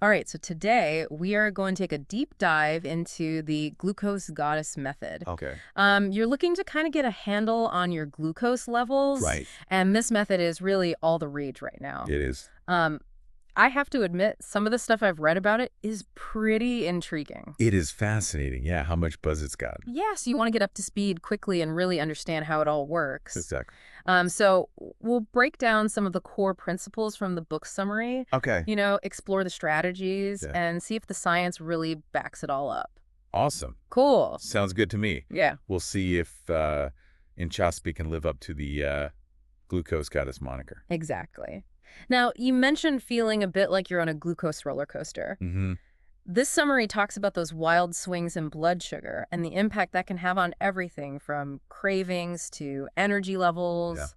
All right, so today we are going to take a deep dive into the glucose goddess method. Okay. You're looking to kind of get a handle on your glucose levels, Right. and this method is really all the rage right now. It is. Um, I have to admit, some of the stuff I've read about it is pretty intriguing. It is fascinating. Yeah, how much buzz it's got. Yes, you want to get up to speed quickly and really understand how it all works. Exactly. So we'll break down some of the core principles from the book summary, Okay. explore the strategies Yeah. and see if the science really backs it all up. Awesome. Cool. Sounds good to me. Yeah, We'll see if Inchauspé can live up to the glucose goddess moniker. exactly. Now, you mentioned feeling a bit like you're on a glucose roller coaster. Mm-hmm. This summary talks about those wild swings in blood sugar and the impact that can have on everything from cravings to energy levels.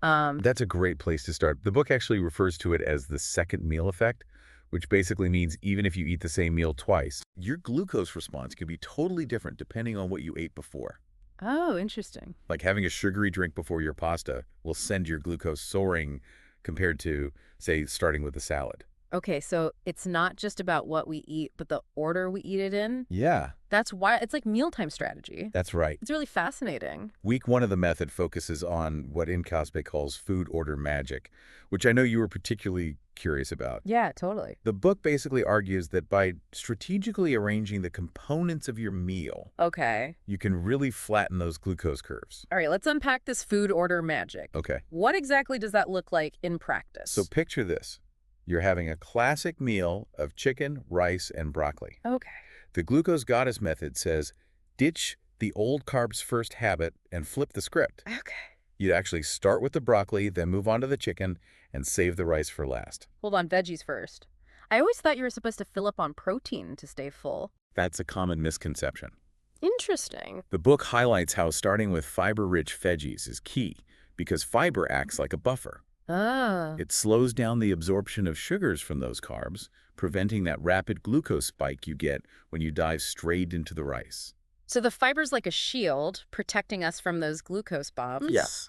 That's a great place to start. The book actually refers to it as the second meal effect, which basically means even if you eat the same meal twice, your glucose response can be totally different depending on what you ate before. Oh, interesting. Like having a sugary drink before your pasta will send your glucose soaring compared to, say, starting with a salad. Okay, so it's not just about what we eat, but the order we eat it in. Yeah, That's why it's like mealtime strategy. that's right. It's really fascinating. Week one of the method focuses on what Inchauspé calls food order magic, which I know you were particularly curious about. Yeah, totally. The book basically argues that by strategically arranging the components of your meal, Okay. you can really flatten those glucose curves. All right, let's unpack this food order magic. Okay, What exactly does that look like in practice? so picture this. You're having a classic meal of chicken, rice, and broccoli. Okay. The glucose goddess method says, ditch the old carbs first habit and flip the script. Okay. You'd actually start with the broccoli, then move on to the chicken, and save the rice for last. Hold on, veggies first. I always thought you were supposed to fill up on protein to stay full. That's a common misconception. Interesting. The book highlights how starting with fiber-rich veggies is key because fiber acts like a buffer. Ah. It slows down the absorption of sugars from those carbs, preventing that rapid glucose spike you get when you dive straight into the rice. So the fiber's like a shield, protecting us from those glucose bombs. Yes.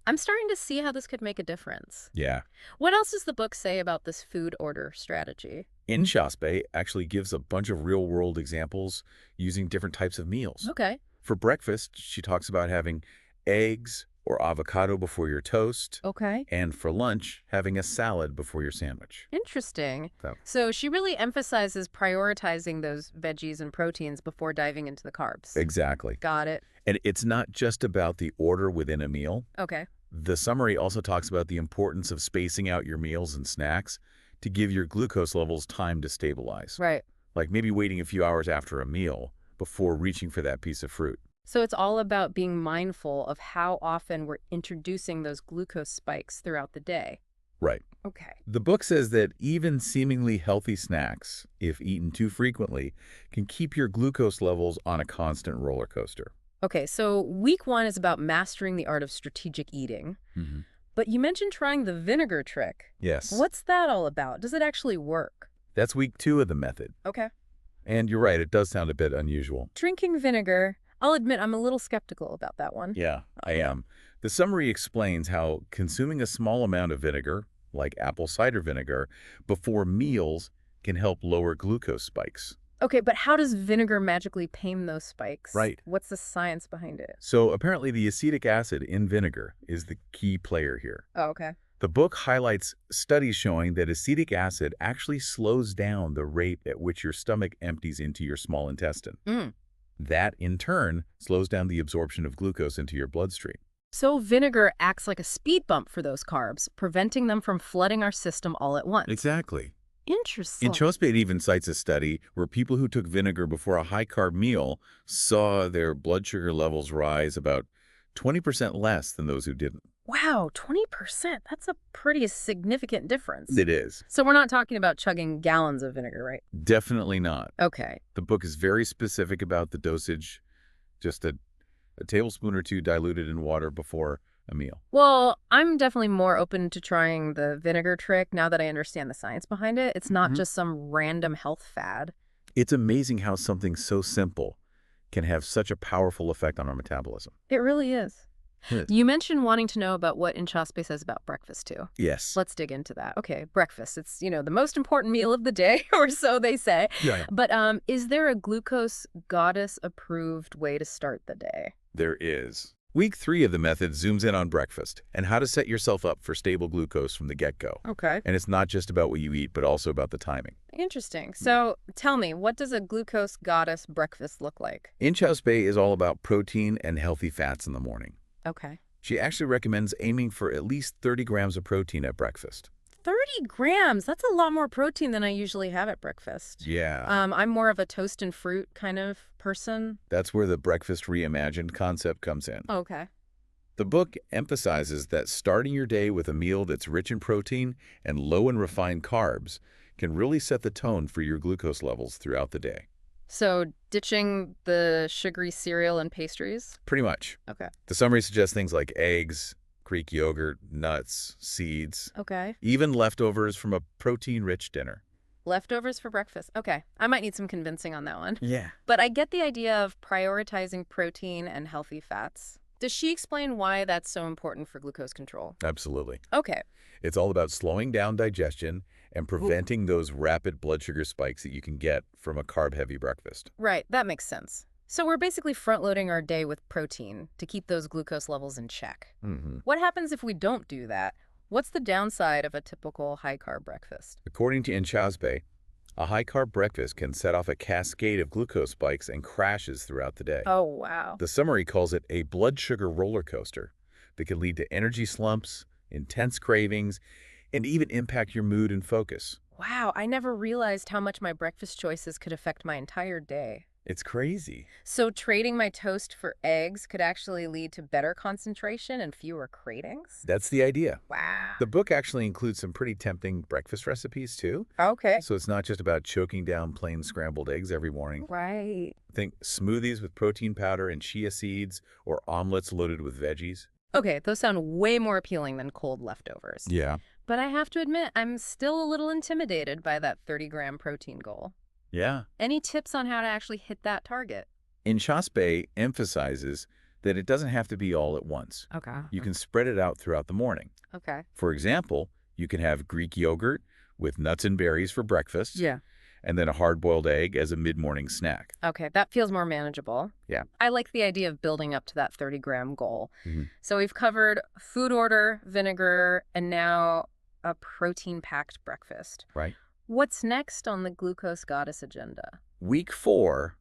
I'm starting to see how this could make a difference. Yeah. What else does the book say about this food order strategy? Inchauspé actually gives a bunch of real-world examples using different types of meals. Okay. For breakfast, she talks about having eggs or avocado before your toast, Okay. and for lunch, having a salad before your sandwich. Interesting. So, So she really emphasizes prioritizing those veggies and proteins before diving into the carbs. exactly. Got it. And it's not just about the order within a meal. Okay. The summary also talks about the importance of spacing out your meals and snacks to give your glucose levels time to stabilize. Right. Like maybe waiting a few hours after a meal before reaching for that piece of fruit. So it's all about being mindful of how often we're introducing those glucose spikes throughout the day. Right. Okay. The book says that even seemingly healthy snacks, if eaten too frequently, can keep your glucose levels on a constant roller coaster. Okay, so week one is about mastering the art of strategic eating. But you mentioned trying the vinegar trick. Yes. What's that all about? Does it actually work? That's week two of the method. Okay. And you're right, it does sound a bit unusual. Drinking vinegar. I'll admit I'm a little skeptical about that one. Yeah, I am. The summary explains how consuming a small amount of vinegar, like apple cider vinegar, before meals can help lower glucose spikes. Okay, but how does vinegar magically tame those spikes? Right. What's the science behind it? So apparently the acetic acid in vinegar is the key player here. Oh, okay. The book highlights studies showing that acetic acid actually slows down the rate at which your stomach empties into your small intestine. Mm. That, in turn, slows down the absorption of glucose into your bloodstream. So vinegar acts like a speed bump for those carbs, preventing them from flooding our system all at once. Exactly. Interesting. Inchauspé even cites a study where people who took vinegar before a high-carb meal saw their blood sugar levels rise about 20% less than those who didn't. Wow, 20%. That's a pretty significant difference. It is. So we're not talking about chugging gallons of vinegar, right? Definitely not. Okay. The book is very specific about the dosage, just a tablespoon or two diluted in water before a meal. Well, I'm definitely more open to trying the vinegar trick now that I understand the science behind it. It's not just some random health fad. It's amazing how something so simple can have such a powerful effect on our metabolism. It really is. Yes. You mentioned wanting to know about what Inchauspé says about breakfast, too. Yes. Let's dig into that. Okay, breakfast. It's, the most important meal of the day, or so they say. Yeah. But is there a glucose goddess-approved way to start the day? There is. Week 3 of the method zooms in on breakfast and how to set yourself up for stable glucose from the get-go. Okay. And it's not just about what you eat, but also about the timing. Interesting. So tell me, what does a glucose goddess breakfast look like? Inchauspé is all about protein and healthy fats in the morning. Okay. She actually recommends aiming for at least 30 grams of protein at breakfast. 30 grams. That's a lot more protein than I usually have at breakfast. Yeah. I'm more of a toast and fruit kind of person. That's where the breakfast reimagined concept comes in. Okay. The book emphasizes that starting your day with a meal that's rich in protein and low in refined carbs can really set the tone for your glucose levels throughout the day. So ditching the sugary cereal and pastries? Pretty much. Okay. The summary suggests things like eggs, Greek yogurt, nuts, seeds, Okay. even leftovers from a protein-rich dinner. Leftovers for breakfast. Okay. I might need some convincing on that one. Yeah. But I get the idea of prioritizing protein and healthy fats. Does she explain why that's so important for glucose control? Absolutely. Okay. It's all about slowing down digestion and preventing those rapid blood sugar spikes that you can get from a carb-heavy breakfast. Right. That makes sense. So we're basically front-loading our day with protein to keep those glucose levels in check. What happens if we don't do that? What's the downside of a typical high-carb breakfast? According to Inchauspé, a high-carb breakfast can set off a cascade of glucose spikes and crashes throughout the day. Oh, wow. The summary calls it a blood sugar roller coaster that can lead to energy slumps, intense cravings, and even impact your mood and focus. Wow, I never realized how much my breakfast choices could affect my entire day. It's crazy. So trading my toast for eggs could actually lead to better concentration and fewer cravings? That's the idea. Wow. The book actually includes some pretty tempting breakfast recipes, too. Okay. So it's not just about choking down plain scrambled eggs every morning. Right. Think smoothies with protein powder and chia seeds or omelets loaded with veggies. Okay, those sound way more appealing than cold leftovers. Yeah. But I have to admit, I'm still a little intimidated by that 30-gram protein goal. Yeah. Any tips on how to actually hit that target? Inchauspé emphasizes that it doesn't have to be all at once. Okay. You can spread it out throughout the morning. Okay. For example, you can have Greek yogurt with nuts and berries for breakfast. Yeah. And then a hard-boiled egg as a mid-morning snack. Okay, that feels more manageable. Yeah. I like the idea of building up to that 30-gram goal. Mhm. So we've covered food order, vinegar, and now a protein-packed breakfast. Right. What's next on the glucose goddess agenda? Week 4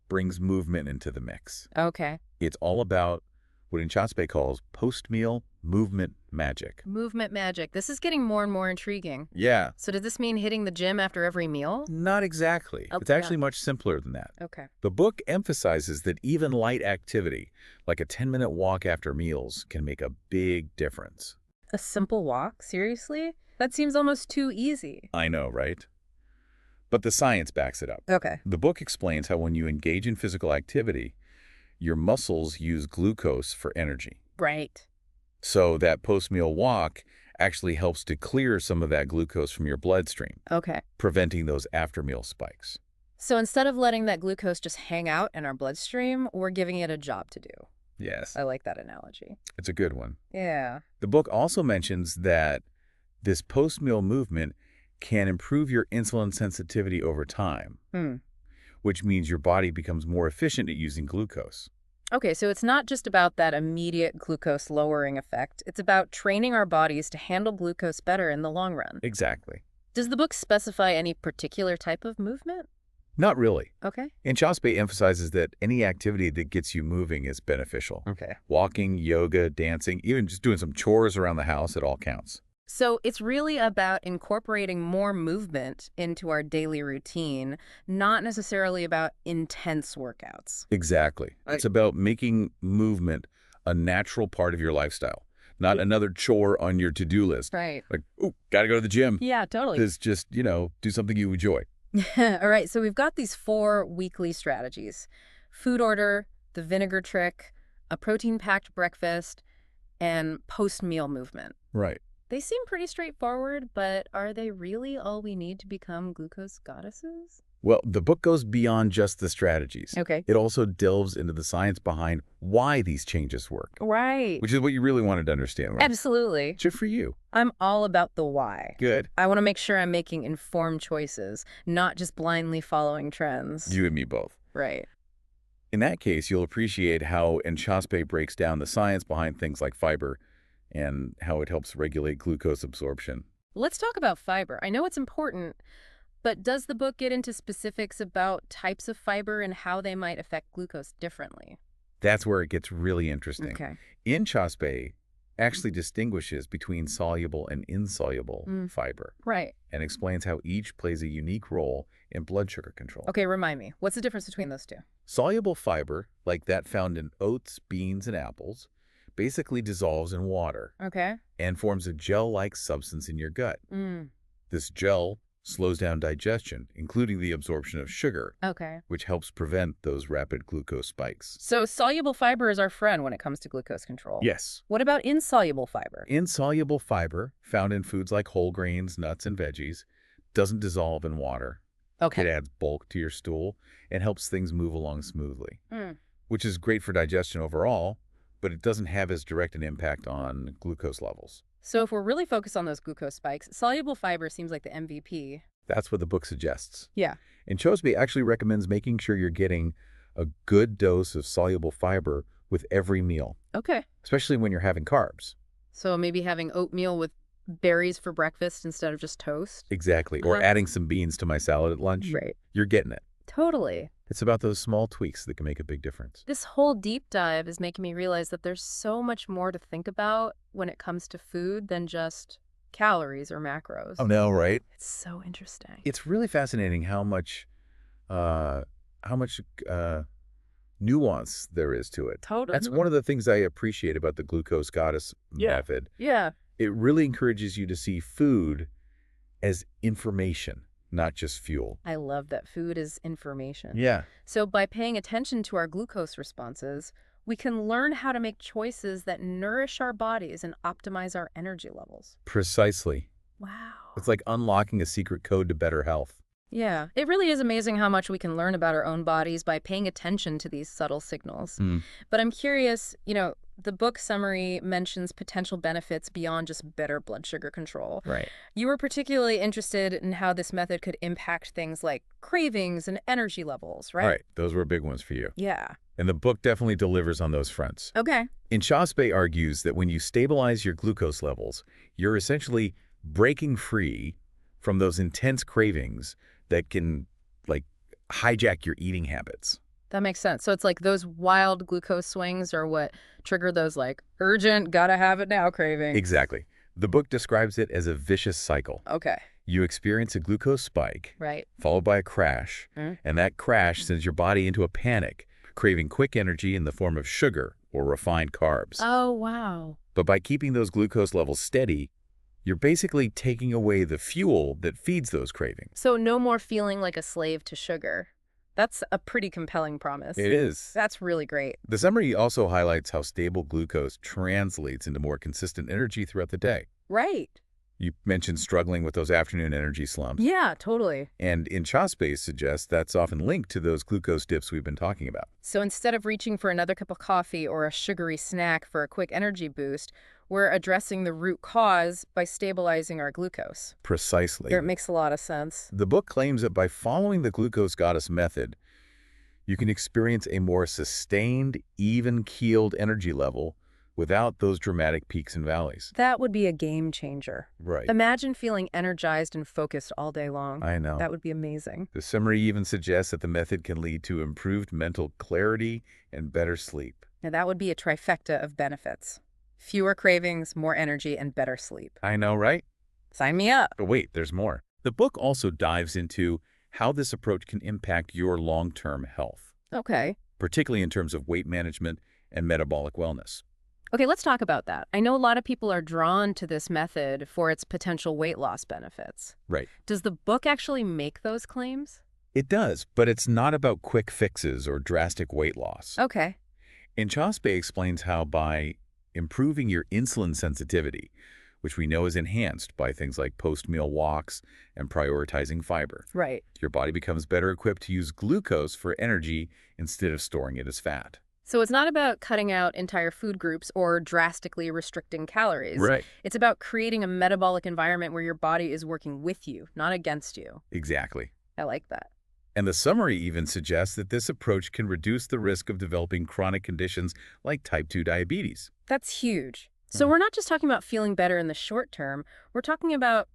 brings movement into the mix. Okay. It's all about what Inchauspé calls post-meal movement magic. Movement magic. This is getting more and more intriguing. Yeah. So does this mean hitting the gym after every meal? Not exactly. Oh, It's actually much simpler than that. Okay. The book emphasizes that even light activity, like a 10-minute walk after meals, can make a big difference. A simple walk? Seriously? That seems almost too easy. I know, right? But the science backs it up. Okay. The book explains how when you engage in physical activity, your muscles use glucose for energy. Right. So that post-meal walk actually helps to clear some of that glucose from your bloodstream, Okay. preventing those after-meal spikes. So instead of letting that glucose just hang out in our bloodstream, we're giving it a job to do. Yes, I like that analogy. it's a good one. Yeah. The book also mentions that this post-meal movement can improve your insulin sensitivity over time, which means your body becomes more efficient at using glucose. Okay, so it's not just about that immediate glucose lowering effect. It's about training our bodies to handle glucose better in the long run. Exactly. Does the book specify any particular type of movement? Not really. Okay. Inchauspé emphasizes that any activity that gets you moving is beneficial. Okay. Walking, yoga, dancing, even just doing some chores around the house, it all counts. So it's really about incorporating more movement into our daily routine, not necessarily about intense workouts. Exactly. It's about making movement a natural part of your lifestyle, not another chore on your to-do list. Right. Like, oh, gotta go to the gym. Yeah, totally. It's just, do something you enjoy. All right, so we've got these 4 weekly strategies: food order, the vinegar trick, a protein-packed breakfast, and post-meal movement. Right. They seem pretty straightforward, but are they really all we need to become glucose goddesses? Well, the book goes beyond just the strategies. Okay. It also delves into the science behind why these changes work, Right. which is what you really wanted to understand, right? Absolutely. Good for you. I'm all about the why. Good. I want to make sure I'm making informed choices, not just blindly following trends. You and me both. Right. In that case, you'll appreciate how Inchauspé breaks down the science behind things like fiber and how it helps regulate glucose absorption. Let's talk about fiber. I know it's important, but does the book get into specifics about types of fiber and how they might affect glucose differently? That's where it gets really interesting. Okay. Inchauspé actually distinguishes between soluble and insoluble fiber Right. and explains how each plays a unique role in blood sugar control. Okay, remind me. What's the difference between those two? Soluble fiber, like that found in oats, beans, and apples, basically dissolves in water Okay. and forms a gel-like substance in your gut. This gel slows down digestion, including the absorption of sugar, Okay. which helps prevent those rapid glucose spikes. So soluble fiber is our friend when it comes to glucose control. Yes. What about insoluble fiber? Insoluble fiber, found in foods like whole grains, nuts, and veggies, doesn't dissolve in water. It Okay. adds bulk to your stool and helps things move along smoothly, which is great for digestion overall, but it doesn't have as direct an impact on glucose levels. So if we're really focused on those glucose spikes, soluble fiber seems like the MVP. That's what the book suggests. Yeah. Inchauspé actually recommends making sure you're getting a good dose of soluble fiber with every meal, Okay. especially when you're having carbs. So maybe having oatmeal with berries for breakfast instead of just toast? Exactly. Or adding some beans to my salad at lunch. Right. You're getting it. Totally. It's about those small tweaks that can make a big difference. This whole deep dive is making me realize that there's so much more to think about when it comes to food than just calories or macros. Oh, no, right? It's so interesting. It's really fascinating how much nuance there is to it. Totally. That's one of the things I appreciate about the glucose goddess method. Yeah. It really encourages you to see food as information, not just fuel. I love that food is information. Yeah. So by paying attention to our glucose responses, we can learn how to make choices that nourish our bodies and optimize our energy levels. Precisely. Wow. It's like unlocking a secret code to better health. Yeah, it really is amazing how much we can learn about our own bodies by paying attention to these subtle signals. But I'm curious, the book summary mentions potential benefits beyond just better blood sugar control. Right. You were particularly interested in how this method could impact things like cravings and energy levels, right? Right. Those were big ones for you. Yeah. And the book definitely delivers on those fronts. Okay. Inchauspé argues that when you stabilize your glucose levels, you're essentially breaking free from those intense cravings that can, hijack your eating habits. That makes sense. So it's like those wild glucose swings are what trigger those urgent, gotta have it now cravings. Exactly. The book describes it as a vicious cycle. Okay. You experience a glucose spike, Right. followed by a crash, and that crash sends your body into a panic, craving quick energy in the form of sugar or refined carbs. Oh, wow. But by keeping those glucose levels steady, you're basically taking away the fuel that feeds those cravings. So no more feeling like a slave to sugar. That's a pretty compelling promise. It is. That's really great. The summary also highlights how stable glucose translates into more consistent energy throughout the day. Right. You mentioned struggling with those afternoon energy slumps. Yeah, totally. And Inchauspé suggests that's often linked to those glucose dips we've been talking about. So instead of reaching for another cup of coffee or a sugary snack for a quick energy boost, we're addressing the root cause by stabilizing our glucose. Precisely. It makes a lot of sense. The book claims that by following the glucose goddess method, you can experience a more sustained, even-keeled energy level without those dramatic peaks and valleys. That would be a game changer. Right. Imagine feeling energized and focused all day long. I know. That would be amazing. The summary even suggests that the method can lead to improved mental clarity and better sleep. Now, that would be a trifecta of benefits. Fewer cravings, more energy, and better sleep. I know, right? Sign me up. But wait, there's more. The book also dives into how this approach can impact your long-term health, Okay. particularly in terms of weight management and metabolic wellness. Okay, let's talk about that. I know a lot of people are drawn to this method for its potential weight loss benefits. Right. Does the book actually make those claims? It does, but it's not about quick fixes or drastic weight loss. Okay. Inchauspé explains how by improving your insulin sensitivity, which we know is enhanced by things like post-meal walks and prioritizing fiber. Right. Your body becomes better equipped to use glucose for energy instead of storing it as fat. So it's not about cutting out entire food groups or drastically restricting calories. Right. It's about creating a metabolic environment where your body is working with you, not against you. Exactly. I like that. And the summary even suggests that this approach can reduce the risk of developing chronic conditions like type 2 diabetes. That's huge. So we're not just talking about feeling better in the short term. We're talking about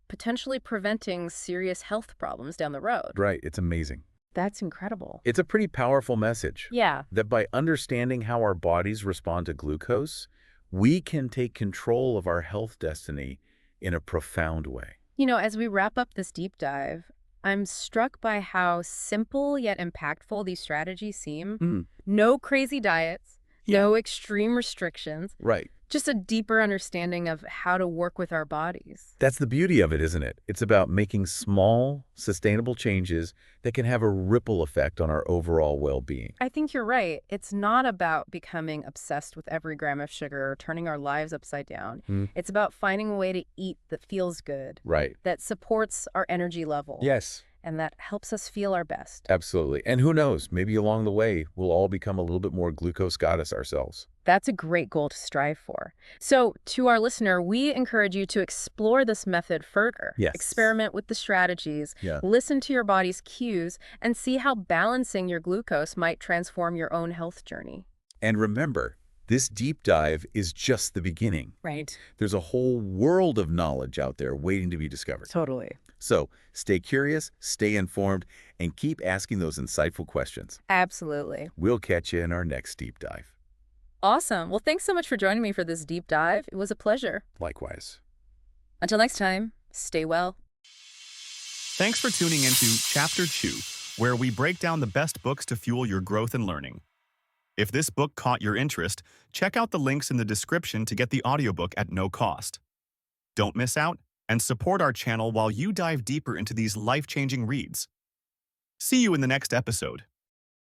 potentially preventing serious health problems down the road. Right. It's amazing. That's incredible. It's a pretty powerful message. Yeah. That by understanding how our bodies respond to glucose, we can take control of our health destiny in a profound way. You know, as we wrap up this deep dive, I'm struck by how simple yet impactful these strategies seem. No crazy diets, no extreme restrictions, Right. just a deeper understanding of how to work with our bodies. That's the beauty of it, isn't it? It's about making small, sustainable changes that can have a ripple effect on our overall well-being. I think you're right. It's not about becoming obsessed with every gram of sugar or turning our lives upside down. It's about finding a way to eat that feels good, Right. that supports our energy level, Yes. and that helps us feel our best. Absolutely. And who knows, maybe along the way, we'll all become a little bit more glucose goddess ourselves. That's a great goal to strive for. So, to our listener, we encourage you to explore this method further. Yes. Experiment with the strategies, Yeah. listen to your body's cues, and see how balancing your glucose might transform your own health journey. And remember, this deep dive is just the beginning. Right. There's a whole world of knowledge out there waiting to be discovered. Totally. So stay curious, stay informed, and keep asking those insightful questions. Absolutely. We'll catch you in our next deep dive. Awesome. Well, thanks so much for joining me for this deep dive. It was a pleasure. Likewise. Until next time, stay well. Thanks for tuning into Chapter 2, where we break down the best books to fuel your growth and learning. If this book caught your interest, check out the links in the description to get the audiobook at no cost. Don't miss out and support our channel while you dive deeper into these life-changing reads. See you in the next episode.